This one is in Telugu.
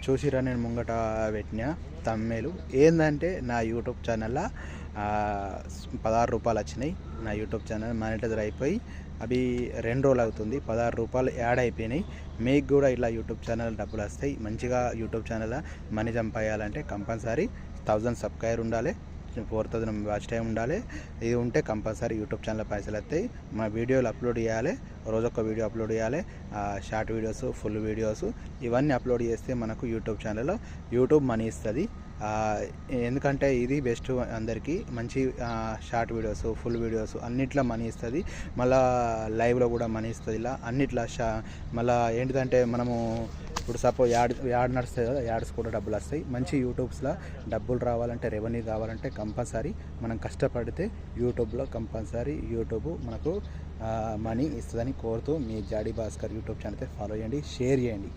చూసిరా నేను ముంగట పెట్టిన తమ్మేలు ఏంటంటే నా యూట్యూబ్ ఛానల్లో 16 రూపాయలు వచ్చినాయి. నా యూట్యూబ్ ఛానల్ మానిటైజర్ అయిపోయి అవి 2 రోజులు అవుతుంది. 16 రూపాయలు యాడ్ అయిపోయినాయి. మీకు కూడా ఇలా యూట్యూబ్ ఛానల్ డబ్బులు వస్తాయి. మంచిగా యూట్యూబ్ ఛానల్ మనీ సంపాయాలంటే కంపల్సరీ 1000 సబ్స్క్రైబర్ ఉండాలి, 4000 వాచ్ టైం ఉండాలి. ఇది ఉంటే కంపల్సరీ యూట్యూబ్ ఛానల్ పైసలు వస్తాయి. మా వీడియోలు అప్లోడ్ చేయాలి, రోజొక్క వీడియో అప్లోడ్ చేయాలి. షార్ట్ వీడియోస్, ఫుల్ వీడియోస్ ఇవన్నీ అప్లోడ్ చేస్తే మనకు యూట్యూబ్ ఛానల్లో యూట్యూబ్ మనీ ఇస్తుంది. ఎందుకంటే ఇది బెస్ట్ అందరికీ. మంచి షార్ట్ వీడియోస్, ఫుల్ వీడియోస్ అన్నిట్లో మనీ ఇస్తుంది. మళ్ళీ లైవ్లో కూడా మనీ ఇస్తుంది. ఇలా అన్నిట్లో మళ్ళీ ఏంటిదంటే మనము ఇప్పుడు సపోజ్ యాడ్ నడుస్తాయి కదా, యాడ్స్ కూడా డబ్బులు వస్తాయి. మంచి యూట్యూబ్స్లో డబ్బులు రావాలంటే, రెవెన్యూ కావాలంటే కంపల్సరీ మనం కష్టపడితే యూట్యూబ్లో కంపల్సరీ యూట్యూబ్ మనకు మనీ ఇస్తుందని కోరుతూ మీ జాడీ భాస్కర్ యూట్యూబ్ ఛానల్ ఫాలో చేయండి, షేర్ చేయండి.